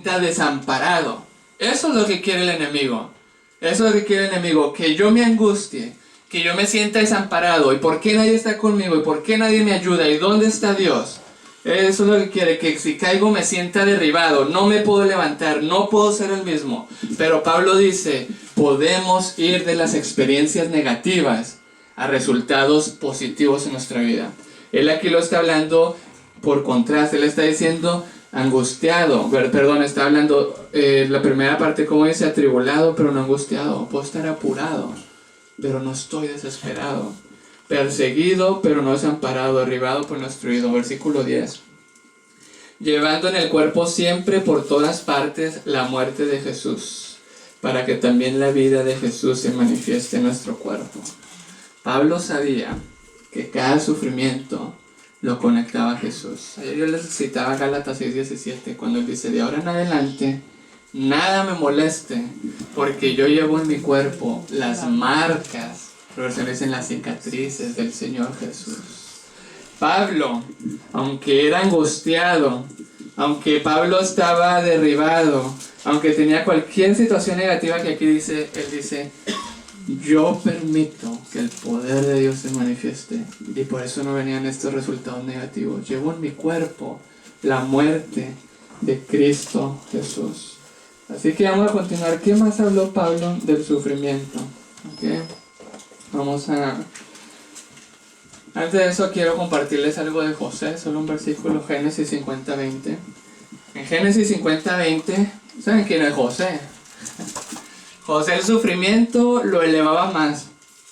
sienta desamparado. Eso es lo que quiere el enemigo. Eso es lo que quiere el enemigo, que yo me angustie, que yo me sienta desamparado. ¿Y por qué nadie está conmigo? ¿Y por qué nadie me ayuda? ¿Y dónde está Dios? Eso es lo que quiere, que si caigo me sienta derribado, no me puedo levantar, no puedo ser el mismo. Pero Pablo dice, podemos ir de las experiencias negativas a resultados positivos en nuestra vida. Él aquí lo está hablando por contraste, él está diciendo angustiado, perdón, está hablando la primera parte como dice atribulado pero no angustiado, puedo estar apurado pero no estoy desesperado, perseguido pero no desamparado, derribado pero no destruido. Versículo 10, llevando en el cuerpo siempre por todas partes la muerte de Jesús, para que también la vida de Jesús se manifieste en nuestro cuerpo. Pablo sabía que cada sufrimiento lo conectaba a Jesús. Ayer yo les citaba Gálatas 6:17, cuando él dice, de ahora en adelante, nada me moleste, porque yo llevo en mi cuerpo las marcas, versiones en las cicatrices del Señor Jesús. Pablo, aunque era angustiado, aunque Pablo estaba derribado, aunque tenía cualquier situación negativa que aquí dice, él dice, yo permito que el poder de Dios se manifieste y por eso no venían estos resultados negativos. Llevo en mi cuerpo la muerte de Cristo Jesús. Así que vamos a continuar. ¿Qué más habló Pablo del sufrimiento? ¿Okay? Antes de eso quiero compartirles algo de José, solo un versículo, Génesis 50:20. En Génesis 50:20, ¿saben quién es José? José el sufrimiento lo elevaba más,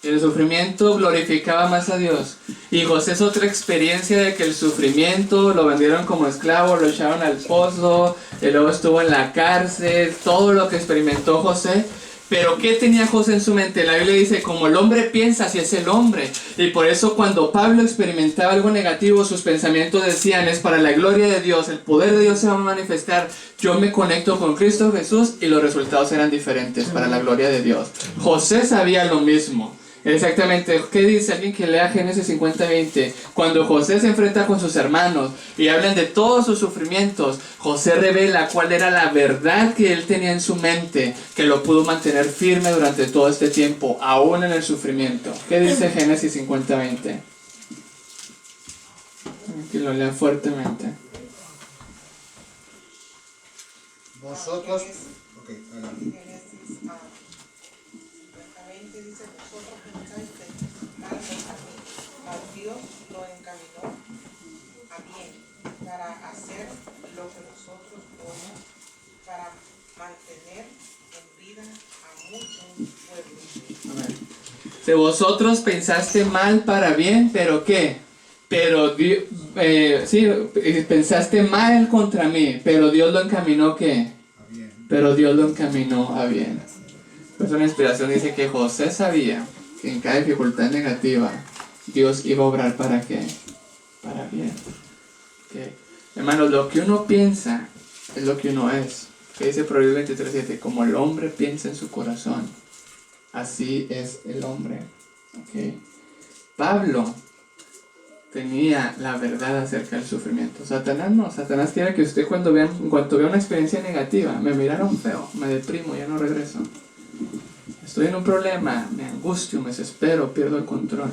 el sufrimiento glorificaba más a Dios. Y José es otra experiencia de que el sufrimiento lo vendieron como esclavo, lo echaron al pozo, y luego estuvo en la cárcel, todo lo que experimentó José. Pero ¿qué tenía José en su mente? La Biblia dice, como el hombre piensa, así es el hombre. Y por eso cuando Pablo experimentaba algo negativo, sus pensamientos decían, es para la gloria de Dios, el poder de Dios se va a manifestar. Yo me conecto con Cristo Jesús y los resultados eran diferentes para la gloria de Dios. José sabía lo mismo. Exactamente, ¿qué dice alguien que lea Génesis 50:20? Cuando José se enfrenta con sus hermanos y hablan de todos sus sufrimientos, José revela cuál era la verdad que él tenía en su mente, que lo pudo mantener firme durante todo este tiempo, aún en el sufrimiento. ¿Qué dice Génesis 50:20? Que lo lea fuertemente. Vosotros, adelante. Dice, vosotros pensaste mal contra mí, mas Dios lo encaminó a bien para hacer lo que vosotros ponen, para mantener en vida a muchos pueblos. Si vosotros pensaste mal para bien, ¿pero qué? Pero sí, pensaste mal contra mí, pero Dios lo encaminó ¿qué? A bien. Pero Dios lo encaminó a bien. Pues una inspiración dice que José sabía que en cada dificultad negativa Dios iba a obrar ¿para qué? Para bien. ¿Okay? Hermanos, lo que uno piensa es lo que uno es. ¿Qué dice Proverbios 23:7? Como el hombre piensa en su corazón, así es el hombre. ¿Okay? Pablo tenía la verdad acerca del sufrimiento. Satanás no. Satanás quiere que usted cuando vea una experiencia negativa, me miraron feo, me deprimo, ya no regreso. Estoy en un problema, me angustio, me desespero, pierdo el control.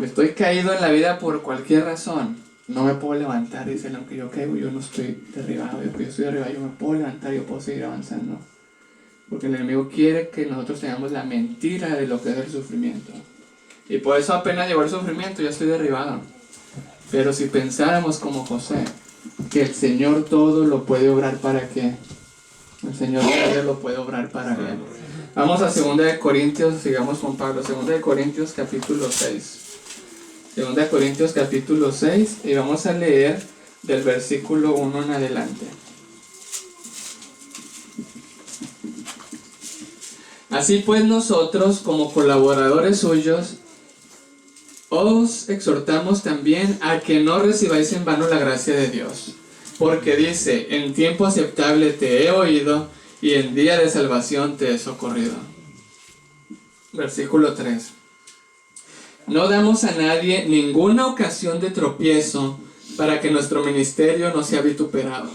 Estoy caído en la vida por cualquier razón. No me puedo levantar, dice, aunque yo caigo, yo no estoy derribado. Yo estoy derribado, yo me puedo levantar, yo puedo seguir avanzando. Porque el enemigo quiere que nosotros tengamos la mentira de lo que es el sufrimiento. Y por eso apenas llegó el sufrimiento, ya estoy derribado. Pero si pensáramos como José, que el Señor todo lo puede obrar ¿para qué? El Señor todo lo puede obrar para bien. Vamos a 2 Corintios, sigamos con Pablo, 2 Corintios capítulo 6. 2 Corintios capítulo 6 y vamos a leer del versículo 1 en adelante. Así pues nosotros, como colaboradores suyos, os exhortamos también a que no recibáis en vano la gracia de Dios. Porque dice, en tiempo aceptable te he oído, y en día de salvación te he socorrido. Versículo 3. No damos a nadie ninguna ocasión de tropiezo para que nuestro ministerio no sea vituperado.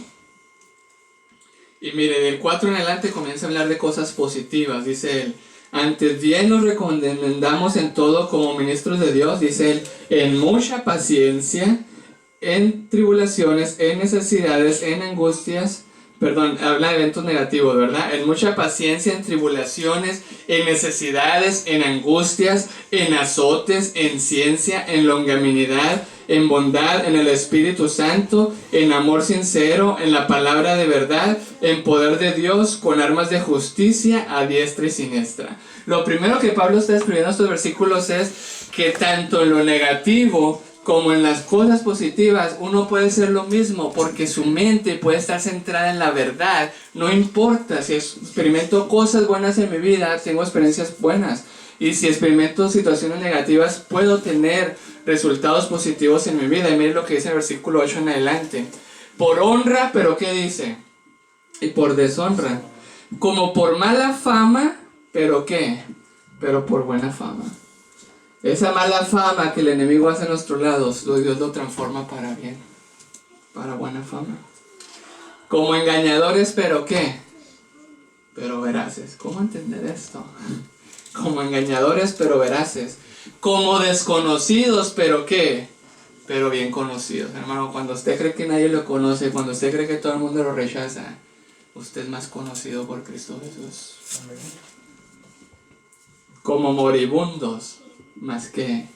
Y mire, del 4 en adelante comienza a hablar de cosas positivas, dice él. Antes bien nos recomendamos en todo como ministros de Dios, dice él, en mucha paciencia, en tribulaciones, en necesidades, en angustias, perdón, habla de eventos negativos, ¿verdad? En mucha paciencia, en tribulaciones, en necesidades, en angustias, en azotes, en ciencia, en longanimidad, en bondad, en el Espíritu Santo, en amor sincero, en la palabra de verdad, en poder de Dios, con armas de justicia a diestra y siniestra. Lo primero que Pablo está escribiendo en estos versículos es que tanto en lo negativo como en las cosas positivas uno puede ser lo mismo, porque su mente puede estar centrada en la verdad. No importa si experimento cosas buenas en mi vida, tengo experiencias buenas, y si experimento situaciones negativas puedo tener resultados positivos en mi vida. Y miren lo que dice el versículo 8 en adelante: por honra, pero ¿qué dice? Y por deshonra, como por mala fama, pero ¿qué? Pero por buena fama. Esa mala fama que el enemigo hace a nuestros lados, Dios lo transforma para bien, para buena fama. Como engañadores, pero ¿qué? Pero veraces. ¿Cómo entender esto? Como engañadores, pero veraces. Como desconocidos, pero ¿qué? Pero bien conocidos. Hermano, cuando usted cree que nadie lo conoce, cuando usted cree que todo el mundo lo rechaza, usted es más conocido por Cristo Jesús. Como moribundos, más que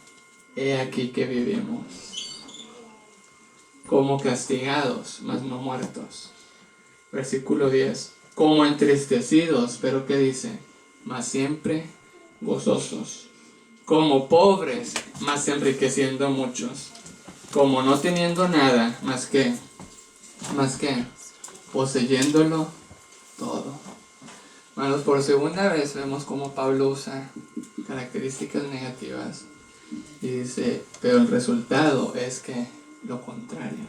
he aquí que vivimos. Como castigados, mas no muertos. Versículo 10. Como entristecidos, pero ¿qué dice? Mas siempre gozosos. Como pobres, mas enriqueciendo a muchos. Como no teniendo nada, más que poseyéndolo todo. Hermanos, por segunda vez vemos cómo Pablo usa características negativas y dice, pero el resultado es que lo contrario.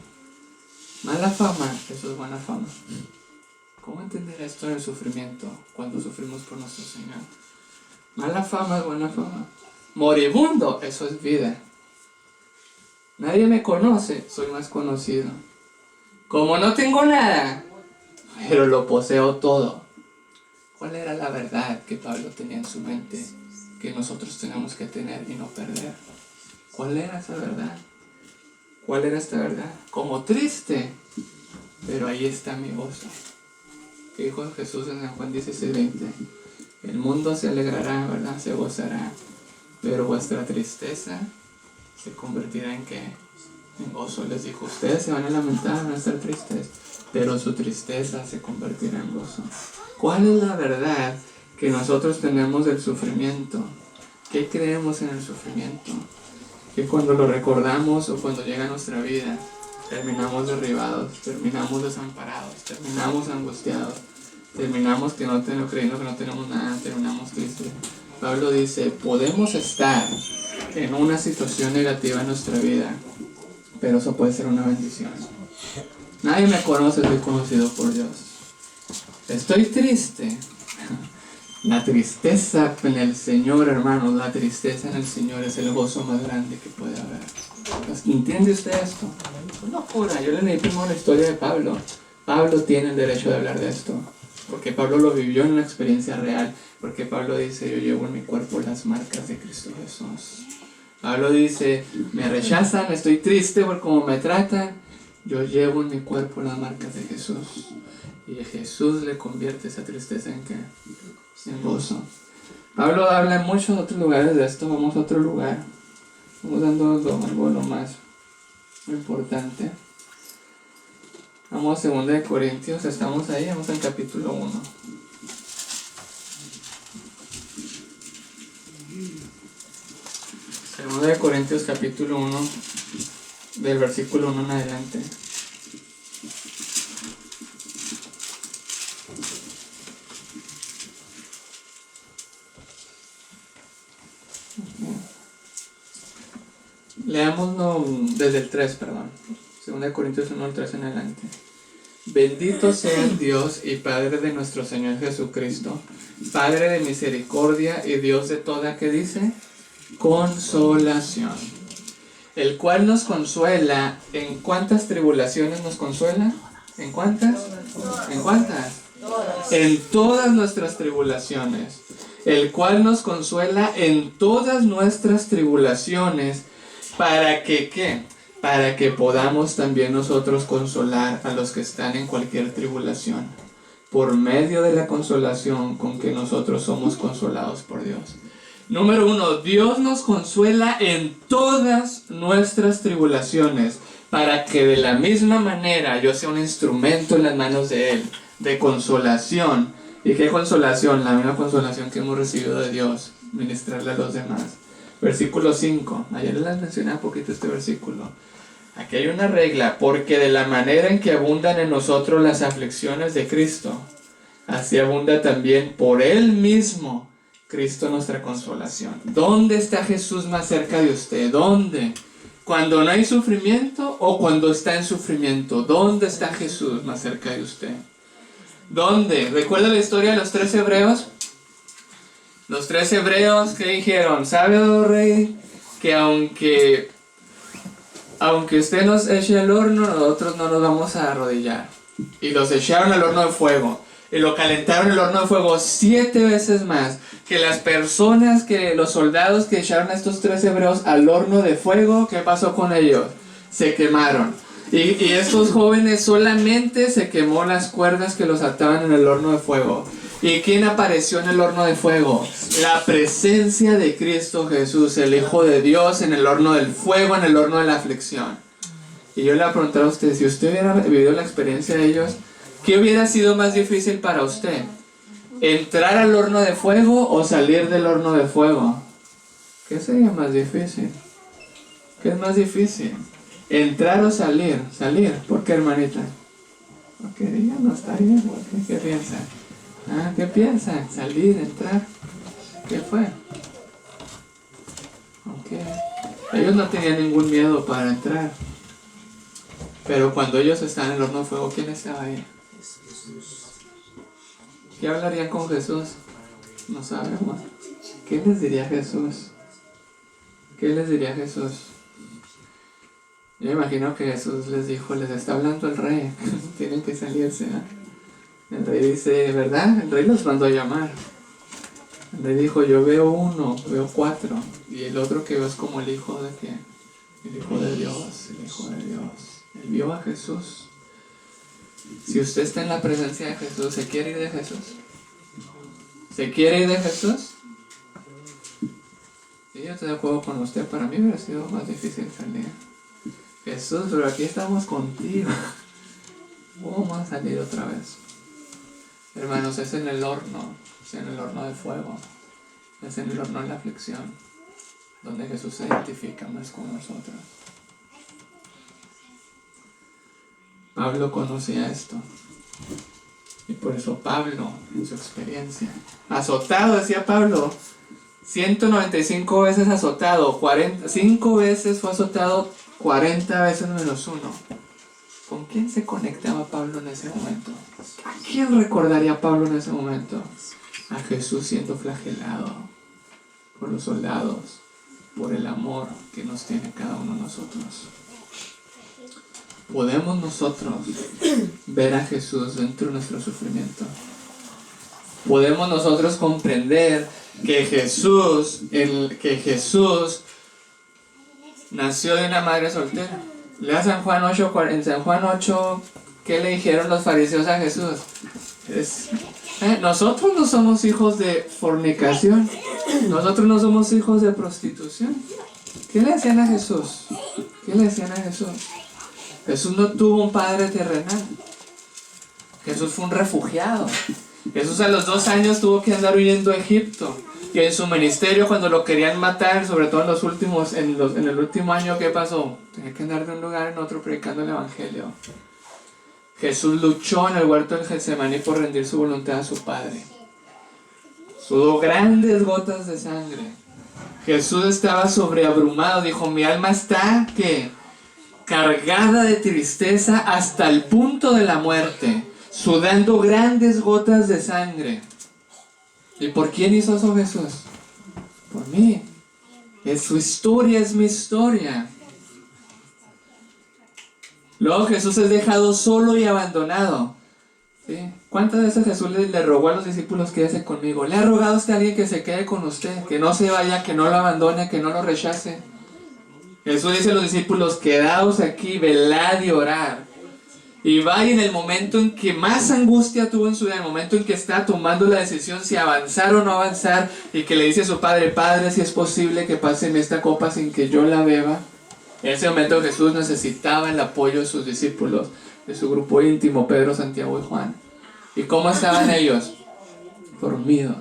Mala fama, eso es buena fama. ¿Cómo entender esto en el sufrimiento cuando sufrimos por nuestro Señor? Mala fama es buena fama. Moribundo, eso es vida. Nadie me conoce, soy más conocido. Como no tengo nada, pero lo poseo todo. ¿Cuál era la verdad que Pablo tenía en su mente que nosotros tenemos que tener y no perder? ¿Cuál era esa verdad? ¿Cuál era esta verdad? Como triste, pero ahí está mi gozo. ¿Qué dijo Jesús en San Juan 16:20? El mundo se alegrará, ¿verdad? Se gozará, pero vuestra tristeza se convertirá en ¿qué? En gozo. Les dijo, ustedes se van a lamentar, van a estar tristes, pero su tristeza se convertirá en gozo. ¿Cuál es la verdad que nosotros tenemos del sufrimiento? ¿Qué creemos en el sufrimiento? Que cuando lo recordamos o cuando llega a nuestra vida, terminamos derribados, terminamos desamparados, terminamos angustiados, terminamos creyendo que no tenemos nada, terminamos tristes. Pablo dice, podemos estar en una situación negativa en nuestra vida, pero eso puede ser una bendición. Nadie me conoce, soy conocido por Dios. Estoy triste. La tristeza en el Señor, hermanos, la tristeza en el Señor es el gozo más grande que puede haber. ¿Entiende usted esto? Es locura. Yo le leí primero la historia de Pablo. Pablo tiene el derecho de hablar de esto, porque Pablo lo vivió en una experiencia real. Porque Pablo dice, yo llevo en mi cuerpo las marcas de Cristo Jesús. Pablo dice, me rechazan, estoy triste por cómo me tratan. Yo llevo en mi cuerpo las marcas de Jesús. Y Jesús le convierte esa tristeza en ¿qué? En gozo. Pablo habla en muchos otros lugares de esto. Vamos a otro lugar. Vamos dando algo lo más importante. Vamos a 2 Corintios. Estamos ahí, vamos al capítulo 1. Segunda de Corintios capítulo 1, del versículo 1 en adelante. Leámoslo desde el 3, perdón. Segunda de Corintios 1, el 3 en adelante. Bendito sea el Dios y Padre de nuestro Señor Jesucristo, Padre de misericordia y Dios de toda, ¿qué dice? Consolación, el cual nos consuela. ¿En cuántas tribulaciones nos consuela? ¿En cuántas? ¿En cuántas? en todas nuestras tribulaciones, el cual nos consuela en todas nuestras tribulaciones, para que, ¿qué? Para que podamos también nosotros consolar a los que están en cualquier tribulación, por medio de la consolación con que nosotros somos consolados por Dios. Número 1, Dios nos consuela en todas nuestras tribulaciones, para que de la misma manera yo sea un instrumento en las manos de Él, de consolación. ¿Y qué consolación? La misma consolación que hemos recibido de Dios, ministrarle a los demás. Versículo 5, ayer les mencioné un poquito este versículo. Aquí hay una regla, porque de la manera en que abundan en nosotros las aflicciones de Cristo, así abunda también por Él mismo Cristo nuestra consolación. ¿Dónde está Jesús más cerca de usted? ¿Dónde? ¿Cuando no hay sufrimiento o cuando está en sufrimiento? ¿Dónde está Jesús más cerca de usted? ¿Dónde? ¿Recuerda la historia de los 3 hebreos? Los 3 hebreos, ¿qué dijeron? ¿Sabe, oh rey, que aunque usted nos eche al horno, nosotros no nos vamos a arrodillar? Y los echaron al horno de fuego. Y lo calentaron el horno de fuego 7 veces más que las personas, que los soldados que echaron a estos 3 hebreos al horno de fuego. ¿Qué pasó con ellos? Se quemaron. Y estos jóvenes solamente se quemó las cuerdas que los ataban en el horno de fuego. ¿Y quién apareció en el horno de fuego? La presencia de Cristo Jesús, el Hijo de Dios, en el horno del fuego, en el horno de la aflicción. Y yo le voy a preguntar a usted, si usted hubiera vivido la experiencia de ellos, ¿qué hubiera sido más difícil para usted? ¿Entrar al horno de fuego o salir del horno de fuego? ¿Qué sería más difícil? ¿Qué es más difícil? ¿Entrar o salir? Salir. ¿Por qué, hermanita? Porque ella no estaría. ¿Qué piensa? ¿Qué piensa? Salir, entrar. ¿Qué fue? Ellos no tenían ningún miedo para entrar. Pero cuando ellos estaban en el horno de fuego, ¿quién estaba ahí? ¿Qué hablarían con Jesús? No sabemos. ¿Qué les diría Jesús? ¿Qué les diría Jesús? Yo imagino que Jesús les dijo, les está hablando el rey, tienen que salirse. El rey dice, ¿verdad? El rey los mandó a llamar. El rey dijo, yo veo 1, veo 4, y el otro que veo es como el hijo de ¿qué? El hijo de Dios, el hijo de Dios. Él vio a Jesús. Si usted está en la presencia de Jesús, ¿se quiere ir de Jesús? ¿Se quiere ir de Jesús? Sí, yo estoy de acuerdo con usted. Para mí hubiera sido más difícil salir. Jesús, pero aquí estamos contigo. Vamos a salir otra vez. Hermanos, es en el horno. Es en el horno de fuego. Es en el horno de la aflicción, donde Jesús se identifica más con nosotros. Pablo conocía esto. Y por eso Pablo, en su experiencia, azotado, decía Pablo, 195 veces azotado, 5 veces fue azotado, 40 veces menos 1. ¿Con quién se conectaba Pablo en ese momento? ¿A quién recordaría Pablo en ese momento? A Jesús siendo flagelado por los soldados, por el amor que nos tiene cada uno de nosotros. ¿Podemos nosotros ver a Jesús dentro de nuestro sufrimiento? ¿Podemos nosotros comprender que Jesús nació de una madre soltera? Lea San Juan 8, en San Juan 8, ¿qué le dijeron los fariseos a Jesús? Nosotros no somos hijos de fornicación, nosotros no somos hijos de prostitución. ¿Qué le decían a Jesús? ¿Qué le decían a Jesús? Jesús no tuvo un padre terrenal. Jesús fue un refugiado. Jesús a los 2 años tuvo que andar huyendo a Egipto. Y en su ministerio, cuando lo querían matar, sobre todo en el último año, ¿qué pasó? Tenía que andar de un lugar en otro predicando el evangelio. Jesús luchó en el huerto del Getsemaní por rendir su voluntad a su Padre. Sudó grandes gotas de sangre. Jesús estaba sobreabrumado. Dijo, mi alma está, ¿qué? Cargada de tristeza hasta el punto de la muerte, sudando grandes gotas de sangre. ¿Y por quién hizo eso Jesús? Por mí. Su historia es mi historia. Luego Jesús es dejado solo y abandonado. ¿Sí? ¿Cuántas veces Jesús le rogó a los discípulos quédese conmigo? ¿Le ha rogado a usted a alguien que se quede con usted? Que no se vaya, que no lo abandone, que no lo rechace. Jesús dice a los discípulos, quedaos aquí, velad y orad. Y va y en el momento en que más angustia tuvo en su vida, en el momento en que está tomando la decisión si avanzar o no avanzar, y que le dice a su padre, Padre, si es posible que pasen esta copa sin que yo la beba. En ese momento Jesús necesitaba el apoyo de sus discípulos, de su grupo íntimo, Pedro, Santiago y Juan. ¿Y cómo estaban ellos? Dormidos.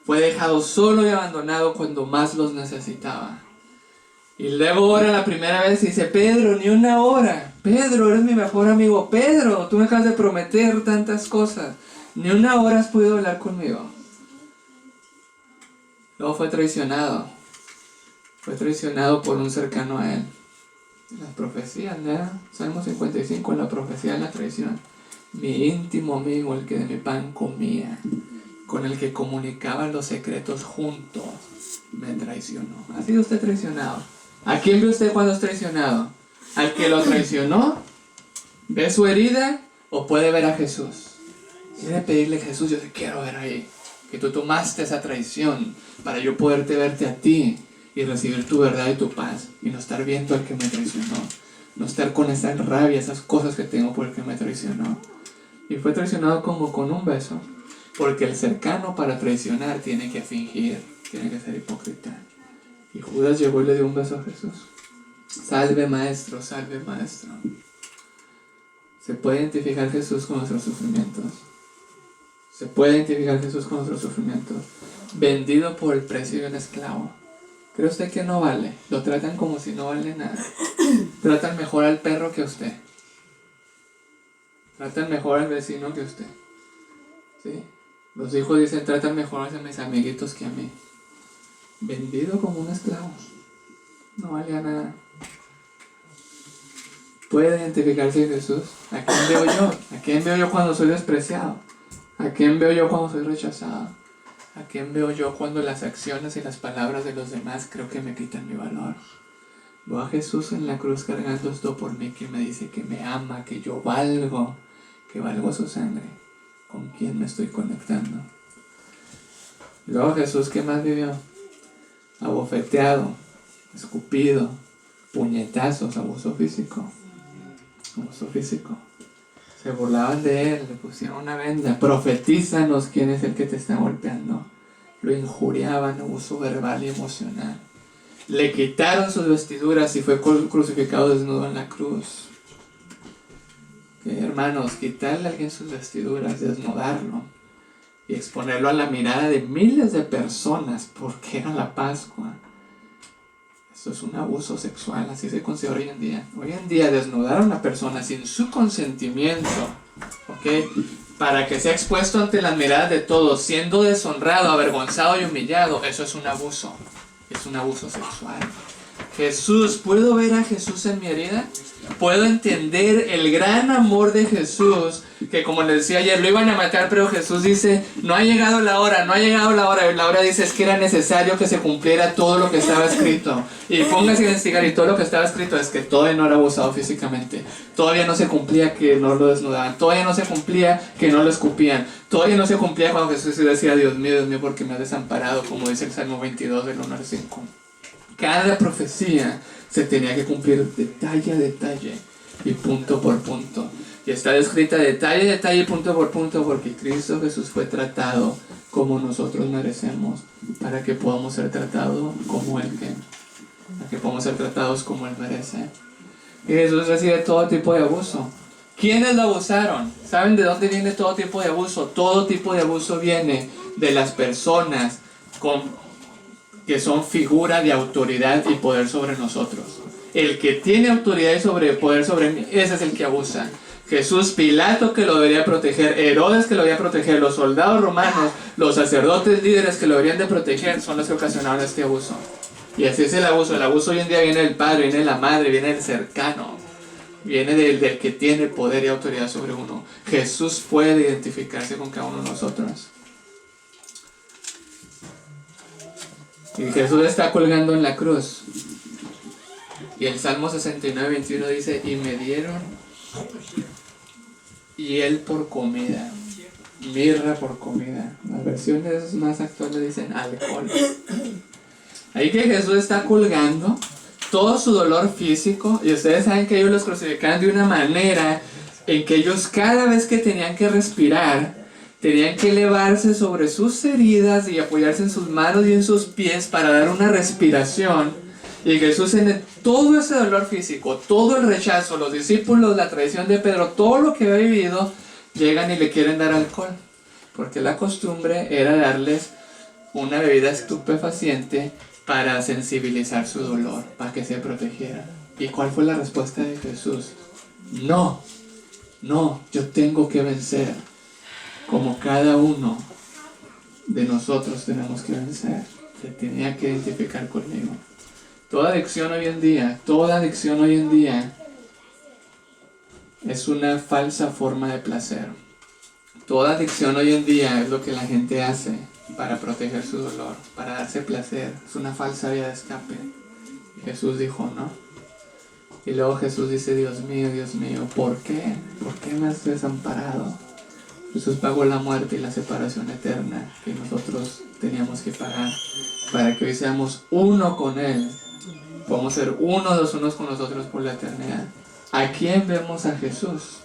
Fue dejado solo y abandonado cuando más los necesitaba. Y luego ora la primera vez y dice, Pedro, ni una hora. Pedro, eres mi mejor amigo. Pedro, tú me acabas de prometer tantas cosas. Ni una hora has podido hablar conmigo. Luego fue traicionado. Fue traicionado por un cercano a él. Las profecías, ¿no? Salmo 55, la profecía de la traición. Mi íntimo amigo, el que de mi pan comía, con el que comunicaba los secretos juntos, me traicionó. ¿Ha sido usted traicionado? ¿A quién ve usted cuando es traicionado? ¿Al que lo traicionó? ¿Ve su herida o puede ver a Jesús? Quiere pedirle a Jesús, yo te quiero ver ahí, que tú tomaste esa traición para yo poderte verte a ti y recibir tu verdad y tu paz y no estar viendo al que me traicionó, no estar con esa rabia, esas cosas que tengo por el que me traicionó. Y fue traicionado como con un beso, porque el cercano para traicionar tiene que fingir, tiene que ser hipócrita. Y Judas llegó y le dio un beso a Jesús. Salve maestro, salve maestro. Se puede identificar Jesús con nuestros sufrimientos. Se puede identificar Jesús con nuestros sufrimientos. Vendido por el precio de un esclavo. ¿Cree usted que no vale? Lo tratan como si no vale nada. Tratan mejor al perro que a usted. Tratan mejor al vecino que a usted. ¿Sí? Los hijos dicen, tratan mejor a mis amiguitos que a mí. Vendido como un esclavo. No valía nada. ¿Puede identificarse Jesús? ¿A quién veo yo? ¿A quién veo yo cuando soy despreciado? ¿A quién veo yo cuando soy rechazado? ¿A quién veo yo cuando las acciones y las palabras de los demás creo que me quitan mi valor? Veo a Jesús en la cruz cargando esto por mí, que me dice que me ama, que yo valgo, que valgo su sangre. ¿Con quién me estoy conectando? Luego Jesús, ¿qué más vivió? Abofeteado, escupido, puñetazos, abuso físico. Abuso físico. Se burlaban de él, le pusieron una venda. Profetízanos quién es el que te está golpeando. Lo injuriaban, abuso verbal y emocional. Le quitaron sus vestiduras y fue crucificado desnudo en la cruz. Hermanos, quitarle a alguien sus vestiduras, desnudarlo y exponerlo a la mirada de miles de personas porque era la Pascua. Eso es un abuso sexual, así se considera hoy en día. Hoy en día desnudar a una persona sin su consentimiento, ¿ok? Para que sea expuesto ante las miradas de todos, siendo deshonrado, avergonzado y humillado, eso es un abuso. Es un abuso sexual. Jesús, ¿puedo ver a Jesús en mi herida? Puedo entender el gran amor de Jesús, que como les decía ayer, lo iban a matar, pero Jesús dice, no ha llegado la hora, no ha llegado la hora. Y la hora dice, es que era necesario que se cumpliera todo lo que estaba escrito. Y póngase a investigar, y todo lo que estaba escrito es que todavía no era abusado físicamente. Todavía no se cumplía que no lo desnudaban. Todavía no se cumplía que no lo escupían. Todavía no se cumplía cuando Jesús decía, Dios mío, ¿por qué me has desamparado? Como dice el Salmo 22, del 1 al 5. Cada profecía se tenía que cumplir detalle a detalle y punto por punto. Y está descrita detalle a detalle, punto por punto, porque Cristo Jesús fue tratado como nosotros merecemos, para que podamos ser tratados como Él quiere, para que podamos ser tratados como Él merece. Y Jesús recibe todo tipo de abuso. ¿Quiénes lo abusaron? ¿Saben de dónde viene todo tipo de abuso? Todo tipo de abuso viene de las personas que son figura de autoridad y poder sobre nosotros. El que tiene autoridad y poder sobre mí, ese es el que abusa. Jesús, Pilato, que lo debería proteger, Herodes, que lo debería proteger, los soldados romanos, los sacerdotes líderes que lo deberían de proteger, son los que ocasionaron este abuso. Y así es el abuso. El abuso hoy en día viene del padre, viene de la madre, viene del cercano, viene del que tiene poder y autoridad sobre uno. Jesús puede identificarse con cada uno de nosotros. Y Jesús está colgando en la cruz. Y el Salmo 69, 21 dice, y me dieron y él por comida. mirra por comida. Las versiones más actuales dicen alcohol. Ahí que Jesús está colgando todo su dolor físico, y ustedes saben que ellos los crucificaban de una manera en que ellos cada vez que tenían que respirar, tenían que elevarse sobre sus heridas y apoyarse en sus manos y en sus pies para dar una respiración. Y Jesús en todo ese dolor físico, todo el rechazo, los discípulos, la traición de Pedro, todo lo que había vivido, llegan y le quieren dar alcohol. Porque la costumbre era darles una bebida estupefaciente para sensibilizar su dolor, para que se protegieran. ¿Y cuál fue la respuesta de Jesús? No, yo tengo que vencer, como cada uno de nosotros tenemos que vencer. Se tenía que identificar conmigo. Toda adicción hoy en día es una falsa forma de placer. Toda adicción hoy en día es lo que la gente hace para proteger su dolor, para darse placer. Es una falsa vía de escape. Y Jesús dijo no. Y luego Jesús dice, Dios mío, ¿por qué? ¿Por qué me has desamparado? Jesús pagó la muerte y la separación eterna que nosotros teníamos que pagar para que hoy seamos uno con Él. Podemos ser los unos con nosotros por la eternidad. ¿A quién vemos a Jesús?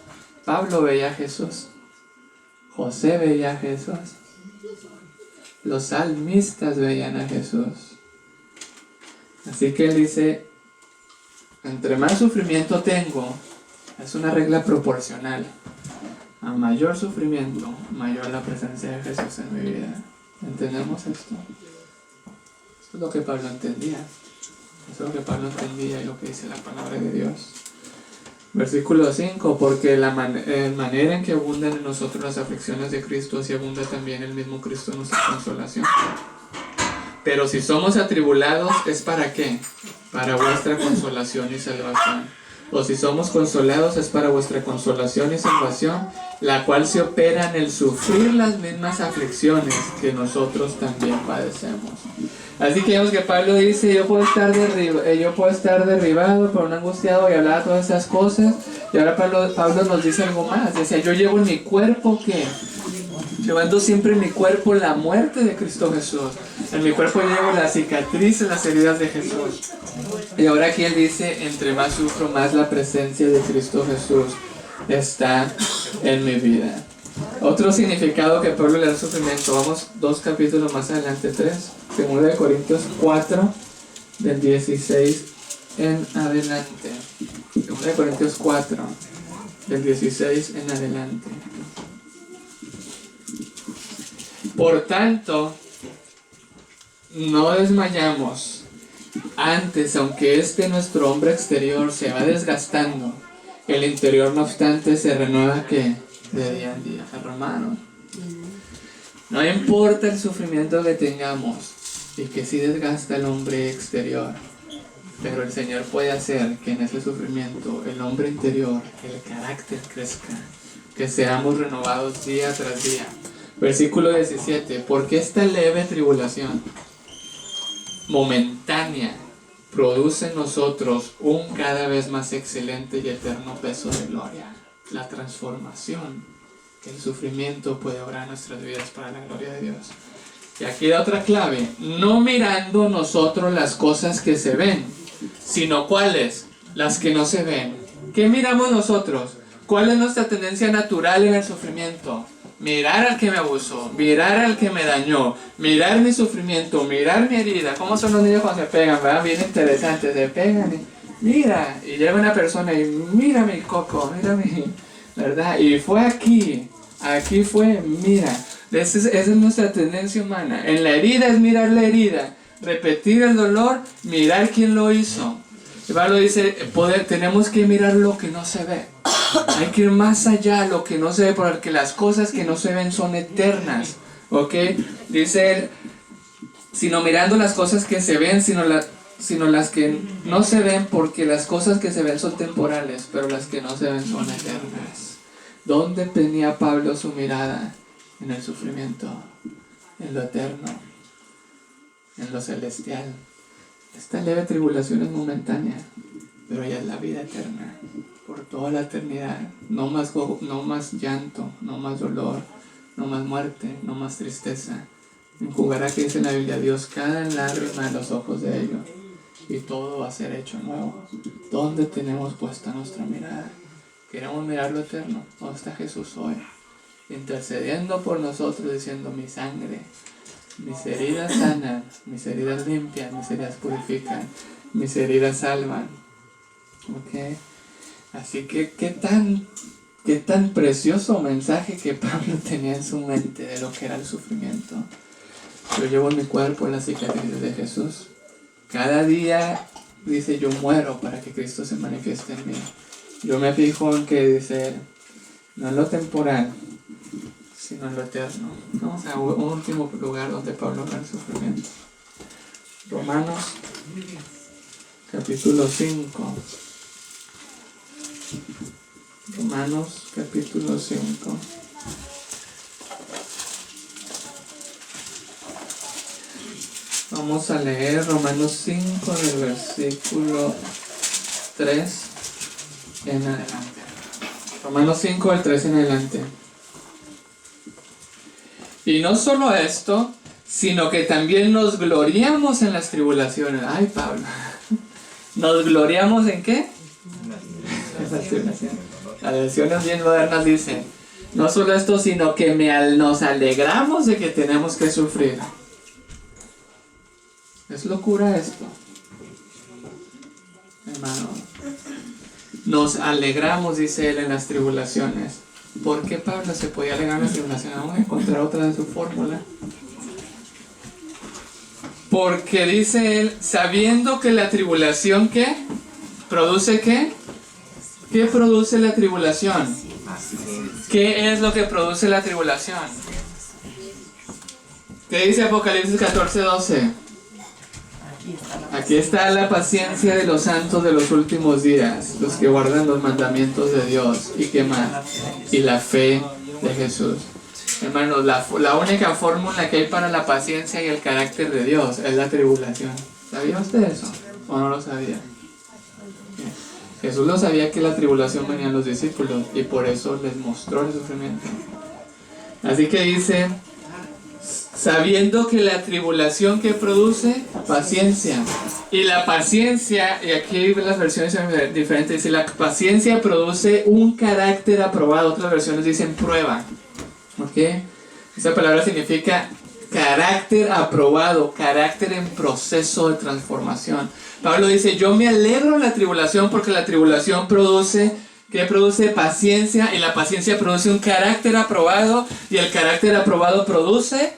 Pablo veía a Jesús. José veía a Jesús. Los salmistas veían a Jesús. Así que él dice, entre más sufrimiento tengo, es una regla proporcional. A mayor sufrimiento, mayor la presencia de Jesús en mi vida. ¿Entendemos esto? Esto es lo que Pablo entendía. Eso es lo que Pablo entendía y lo que dice la palabra de Dios. Versículo 5, porque la manera en que abundan en nosotros las aflicciones de Cristo, así abunda también el mismo Cristo en nuestra consolación. Pero si somos atribulados, ¿es para qué? Para vuestra consolación y salvación. O si somos consolados, es para vuestra consolación y salvación, la cual se opera en el sufrir las mismas aflicciones que nosotros también padecemos. Así que vemos que Pablo dice, yo puedo estar derribado por un angustiado, y hablaba todas esas cosas. Y ahora Pablo nos dice algo más. Decía, yo llevo en mi cuerpo, ¿qué? Llevando siempre en mi cuerpo la muerte de Cristo Jesús. En mi cuerpo llevo las cicatrices, las heridas de Jesús. Y ahora aquí él dice, entre más sufro, más la presencia de Cristo Jesús está en mi vida. Otro significado que Pablo le da al sufrimiento, vamos 2 capítulos más adelante, 3, 2 Corintios 4, del 16 en adelante. 2 Corintios 4, del 16 en adelante. Por tanto, no desmayamos. Antes, aunque nuestro hombre exterior se va desgastando, el interior no obstante se renueva ¿qué? De día en día. Hermanos, no importa el sufrimiento que tengamos y que sí desgasta el hombre exterior, pero el Señor puede hacer que en ese sufrimiento el hombre interior, el carácter crezca, que seamos renovados día tras día. Versículo 17, porque esta leve tribulación momentánea produce en nosotros un cada vez más excelente y eterno peso de gloria. La transformación que el sufrimiento puede obrar en nuestras vidas para la gloria de Dios. Y aquí da otra clave, no mirando nosotros las cosas que se ven, sino ¿cuáles? Las que no se ven. ¿Qué miramos nosotros? ¿Cuál es nuestra tendencia natural en el sufrimiento? Mirar al que me abusó, mirar al que me dañó, mirar mi sufrimiento, mirar mi herida. ¿Cómo son los niños cuando se pegan? ¿Verdad? Bien interesante, se pegan y mira, y llega una persona y mira mi coco, mira mi, ¿verdad? Y fue aquí fue, mira. Esa es nuestra tendencia humana. En la herida es mirar la herida, repetir el dolor, mirar quién lo hizo. Y Pablo dice, tenemos que mirar lo que no se ve. Hay que ir más allá de lo que no se ve, porque las cosas que no se ven son eternas. ¿Ok? Dice él, sino mirando las cosas que se ven, sino las que no se ven, porque las cosas que se ven son temporales, pero las que no se ven son eternas. ¿Dónde tenía Pablo su mirada? En el sufrimiento, en lo eterno, en lo celestial. Esta leve tribulación es momentánea, pero ya es la vida eterna, por toda la eternidad. No más llanto, no más dolor, no más muerte, no más tristeza. Enjugará, que dice en la Biblia, Dios cada lágrima de los ojos de ellos, y todo va a ser hecho nuevo. ¿Dónde tenemos puesta nuestra mirada? Queremos mirar lo eterno. ¿Dónde está Jesús hoy? Intercediendo por nosotros, diciendo: mi sangre, mis heridas sanan, mis heridas limpian, mis heridas purifican, mis heridas salvan. ¿Ok? Así que qué tan precioso mensaje que Pablo tenía en su mente de lo que era el sufrimiento. Yo llevo en mi cuerpo las cicatrices de Jesús. Cada día, dice, yo muero para que Cristo se manifieste en mí. Yo me fijo en que dice, no en lo temporal, sino en lo eterno. Vamos a un último lugar donde Pablo habla del sufrimiento. Romanos, capítulo 5. Romanos, capítulo 5. Vamos a leer Romanos 5 del versículo 3 en adelante. Romanos 5 del 3 en adelante. Y no solo esto, sino que también nos gloriamos en las tribulaciones. Ay, Pablo. ¿Nos gloriamos en qué? En las tribulaciones. Las versiones bien modernas dicen, no solo esto, sino que nos alegramos de que tenemos que sufrir. Es locura esto, hermano. Nos alegramos, dice él, en las tribulaciones. ¿Por qué Pablo se podía alegrar en las tribulaciones? Vamos a encontrar otra de su fórmula. Porque dice él, sabiendo que la tribulación, ¿qué? ¿Produce qué? ¿Qué produce la tribulación? ¿Qué es lo que produce la tribulación? ¿Qué dice Apocalipsis 14:12? Aquí está la paciencia de los santos de los últimos días, los que guardan los mandamientos de Dios. ¿Y qué más? Y la fe de Jesús. Hermanos, la única fórmula que hay para la paciencia y el carácter de Dios es la tribulación. ¿Sabía usted eso? ¿O no lo sabía? Jesús lo sabía, que la tribulación venía a los discípulos y por eso les mostró el sufrimiento. Así que dice, sabiendo que la tribulación que produce, paciencia. Y la paciencia, y aquí las versiones son diferentes, dice, la paciencia produce un carácter aprobado. Otras versiones dicen prueba. ¿Ok? Esa palabra significa carácter aprobado, carácter en proceso de transformación. Pablo dice, yo me alegro en la tribulación porque la tribulación produce, ¿qué produce? Paciencia, y la paciencia produce un carácter aprobado, y el carácter aprobado produce,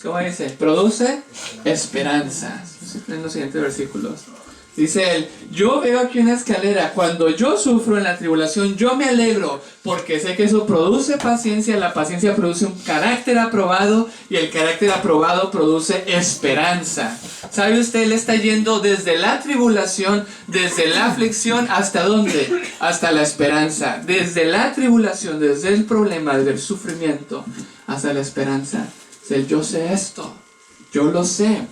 ¿cómo dice? Produce esperanza. En los siguientes versículos. Dice él, yo veo aquí una escalera. Cuando yo sufro en la tribulación, yo me alegro, porque sé que eso produce paciencia. La paciencia produce un carácter aprobado, y el carácter aprobado produce esperanza. ¿Sabe usted? Él está yendo desde la tribulación, desde la aflicción, ¿hasta dónde? Hasta la esperanza. Desde la tribulación, desde el problema, desde el sufrimiento, hasta la esperanza. Dice, yo sé esto, yo lo sé.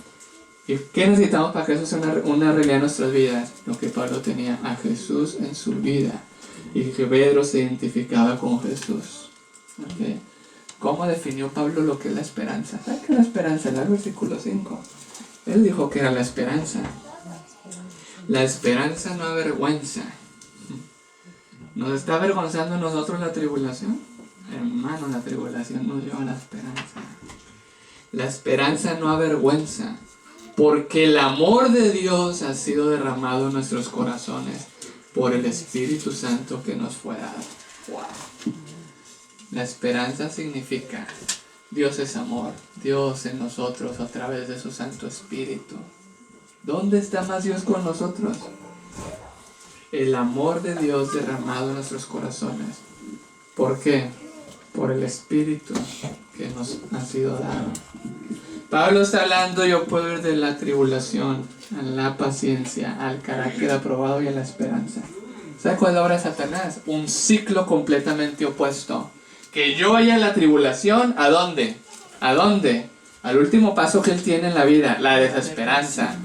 ¿Y qué necesitamos para que eso sea una realidad en nuestras vidas? Lo que Pablo tenía, a Jesús en su vida. Y que Pedro se identificaba con Jesús. ¿Okay? ¿Cómo definió Pablo lo que es la esperanza? ¿Sabe qué es la esperanza? En el versículo 5. Él dijo que era la esperanza. La esperanza no avergüenza. ¿Nos está avergonzando a nosotros la tribulación? Hermano, la tribulación nos lleva a la esperanza. La esperanza no avergüenza. Porque el amor de Dios ha sido derramado en nuestros corazones por el Espíritu Santo que nos fue dado. Wow. La esperanza significa Dios es amor, Dios en nosotros a través de su Santo Espíritu. ¿Dónde está más Dios con nosotros? El amor de Dios derramado en nuestros corazones. ¿Por qué? Por el Espíritu que nos ha sido dado. Pablo está hablando, yo puedo ir de la tribulación a la paciencia, al carácter aprobado y a la esperanza. ¿Sabe cuál es la obra de Satanás? Un ciclo completamente opuesto. Que yo vaya a la tribulación, ¿a dónde? ¿A dónde? Al último paso que él tiene en la vida, la desesperanza.